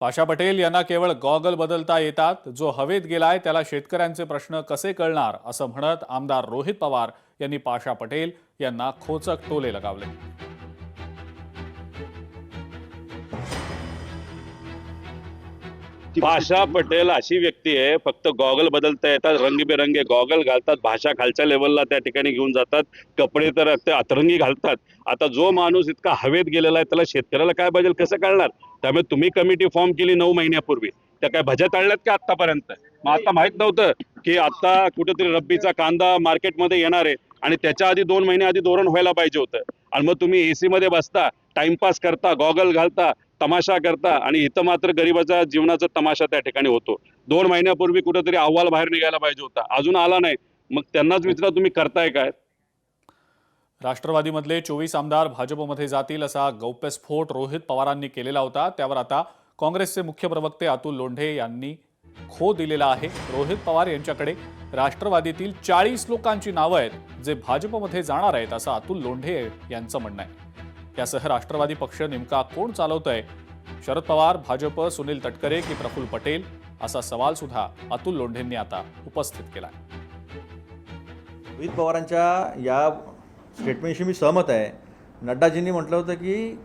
पाशा पटेल यांना केवळ गॉगल बदलता येतात, जो हवेत गेलाय त्याला शेतकऱ्यांचे प्रश्न कसे कळणार असं म्हणत आमदार रोहित पवार यांनी पाशा पटेल यांना खोचक टोले लगावले। पाशा पटेल अशी व्यक्ती आहे, फक्त गॉगल बदलता येतात, रंगीबेरंगी गॉगल घालतात, भाषा खालच्या लेवलला त्या ठिकाणी घेऊन जातात, कपडे तर ते अतरंगी घालतात। आता जो माणूस इतका हवेत गेलेला आहे त्याला शेतकऱ्याला काय बदल कसं कळणार? त्यामुळे तुम्ही कमिटी फॉर्म केली 9 महिन्यापूर्वी, त्या काय भज्या तळल्यात का आतापर्यंत? मग आता माहित नव्हतं की आता कुठेतरी रब्बीचा कांदा मार्केटमध्ये येणार आहे आणि त्याच्या आधी 2 महिने आधी धोरण व्हायला पाहिजे होतं। आणि मग तुम्ही एसी मध्ये बसता, टाइमपास करता, गॉगल घालता, तमाशा करता आणि इथं मात्र गरिबाचा जीवनाचा तमाशा त्या ठिकाणी होतो। 2 महिन्यापूर्वी कुठेतरी अहवाल बाहेर निघायला पाहिजे होता, अजून आला नाही। मग त्यांनाच विचारा तुम्ही करताय काय? राष्ट्रवादीमधले 24 आमदार भाजपमध्ये जातील असा गौप्यस्फोट रोहित पवारांनी केलेला होता, त्यावर आता काँग्रेसचे मुख्य प्रवक्ते अतुल लोंढे यांनी खो दिलेला आहे। रोहित पवार यांच्याकडे राष्ट्रवादीतील 40 लोकांची नावं आहेत जे भाजपमध्ये जाणार आहेत असं अतुल लोंढे यांचं म्हणणं आहे। यासह राष्ट्रवादी पक्ष नेमका कोण चालवतंय? शरद पवार, भाजप, सुनील तटकरे की प्रफुल्ल पटेल असा सवाल सुद्धा अतुल लोंढेंनी आता उपस्थित केलाय। रोहित पवारांच्या या स्टेटमेंटशी मी सहमत आहे। नड्डाजींनी म्हटलं होतं की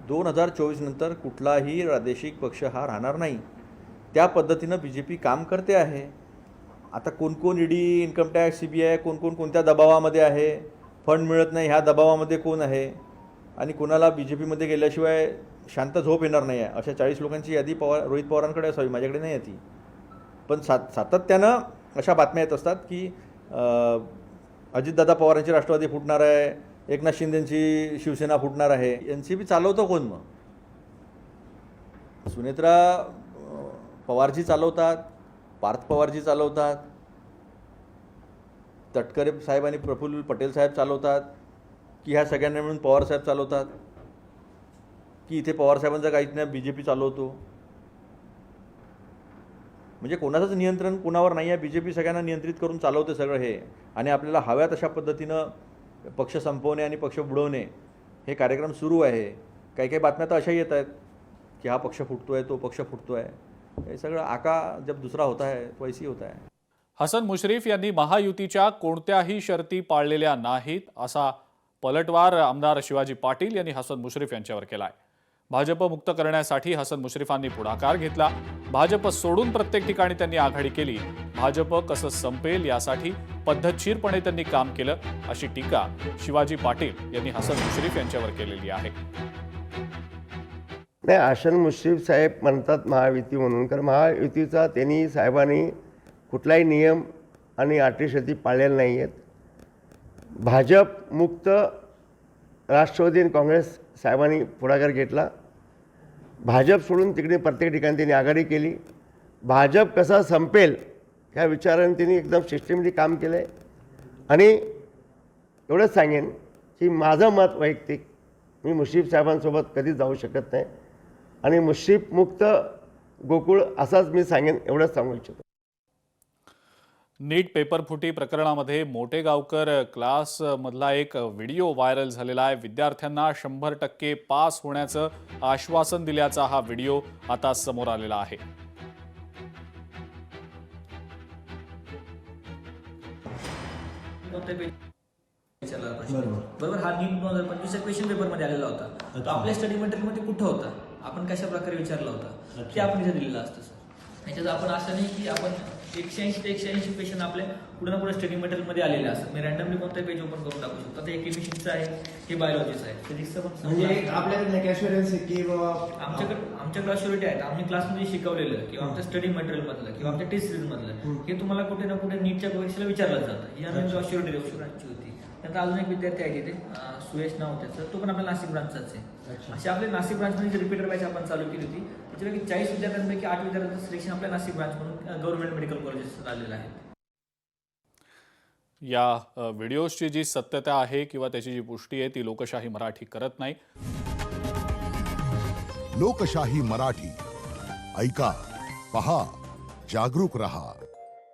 2024 नंतर कुठलाही प्रादेशिक पक्ष हा राहणार नाही, त्या पद्धतीनं BJP काम करते आहे। आता कोण ईडी, इन्कम टॅक्स, CBI कोण कोणत्या दबावामध्ये आहे, फंड मिळत नाही ह्या दबावामध्ये कोण आहे आणि कोणाला BJPमध्ये गेल्याशिवाय शांत झोप येणार नाही आहे, अशा 40 लोकांची यादी रोहित पवारांकडे असावी, माझ्याकडे नाही येते। पण सातत्यानं अशा बातम्या येत असतात की अजितदादा पवारांची राष्ट्रवादी फुटणार आहे, एकनाथ शिंदेंची शिवसेना फुटणार आहे। NCP चालवतं कोण? मग सुनेत्रा पवारजी चालवतात, पार्थ पवारजी चालवतात, तटकरे साहेब आणि प्रफुल्ल पटेल साहेब चालवतात, की ह्या सगळ्यांना मिळून पवार साहेब चालवतात, की इथे पवार साहेबांचा काहीच नाही BJP चालवतो? म्हणजे कोणाचंच नियंत्रण कोणावर नाही आहे, BJP सगळ्यांना नियंत्रित करून चालवते सगळं हे। आणि आपल्याला हव्या तशा पद्धतीनं पक्ष संपवणे आणि पक्ष बुडवणे हे कार्यक्रम सुरू आहे। काही बातम्या तर अशा येत आहेत की हा पक्ष फुटतोय, तो पक्ष फुटतोय, हे सगळं आका जब दुसरा होता है तो ऐसी होता है। हसन मुश्रीफ यांनी महायुतीच्या कोणत्याही शर्ती पाळलेल्या नाहीत असा पलटवार आमदार शिवाजी पाटील यांनी हसन मुश्रीफ यांच्यावर केलाय। भाजप मुक्त करण्यासाठी हसन मुश्रीफांनी पुढाकार घेतला, भाजप सोडून प्रत्येक ठिकाणी त्यांनी आघाडी केली, भाजप कसं संपेल यासाठी पद्धतशीरपणे त्यांनी काम केलं अशी टीका शिवाजी पाटील यांनी हसन मुश्रीफ यांच्यावर केलेली आहे। नाही, हसन मुश्रीफ साहेब म्हणतात महायुती म्हणून, कारण महायुतीचा त्यांनी साहेबांनी कुठलाही नियम आणि अटीशर्ती पाळलेल्या नाही आहेत। भाजप मुक्त राष्ट्रवादी आणि काँग्रेस साहेबांनी पुढाकार घेतला, भाजप सोडून तिकडे प्रत्येक ठिकाणी त्यांनी आघाडी केली, भाजप कसा संपेल ह्या विचाराने त्यांनी एकदम सिस्टमॅटिक काम केलं आहे। आणि एवढंच सांगेन की माझं मत वैयक्तिक, मी मुश्रीफ साहेबांसोबत कधीच जाऊ शकत नाही आणि मुश्रीफ मुक्त गोकुळ असाच मी सांगेन, एवढंच सांगू इच्छितो। नीट पेपर फुटी प्रकरणामध्ये मोटेगावकर क्लास मधला एक व्हिडिओ व्हायरल झालेला आहे। विद्यार्थ्यांना 100% पास होण्याचं आश्वासन दिल्याचा हा व्हिडिओ आता समोर आलेला आहे। बरोबर, हा नीट 2025 क्वेश्चन पेपर मध्ये आलेला होता, तो आपल्या स्टडी मटेरियल मध्ये कुठं होता, आपण कशा प्रकारे विचारला होता ते आपण इथे दिलेलं असतं सर। याच्यात आपण असं नाही की आपण 180 ते 180 क्वेश्चन आपल्या पुढे ना पुढे स्टडी मटेरियल मध्ये आलेले असतात। मी रॅन्डमली कोणताही पेज ओपन करून टाकू शकतो। आता हे केमिस्ट्रीचं आहे, हे बायोलॉजीचं आहे, फिजिक्सचं पण म्हणजे आपल्याकडे ॲश्युरन्स आहे की आमच्याकडे अश्युरिटी आहेत, आम्ही क्लासमध्ये शिकवलेलं किंवा आमच्या स्टडी मटेरियल मधलं किंवा आमच्या टेस्ट सिरीज मधलं हे तुम्हाला कुठे ना कुठे नीटच्या परीक्षेला विचारलं जातं। ही आम्ही अश्युरिटी होती। त्यानंतर अजून एक विद्यार्थी आहे तिथे, सुयश नाव त्याचं, तो पण आपल्या नाशिक ब्रांचचाच आहे। असे आपल्या नाशिक ब्रांचमध्ये रिपीटर बॅच आपण चालू केली होती, त्याच्यापैकी 40 विद्यार्थ्यांपैकी 8 विद्यार्थ्यांचं सिलेक्शन आपल्या नाशिक ब्रांच म्हणून गव्हर्नमेंट मेडिकल कॉलेजेस आलेलं आहे। या व्हिडिओची जी सत्यता आहे किंवा त्याची जी पुष्टी आहे ती लोकशाही मराठी करत नाही। लोकशाही मराठी ऐका, पहा, जागरूक रहा।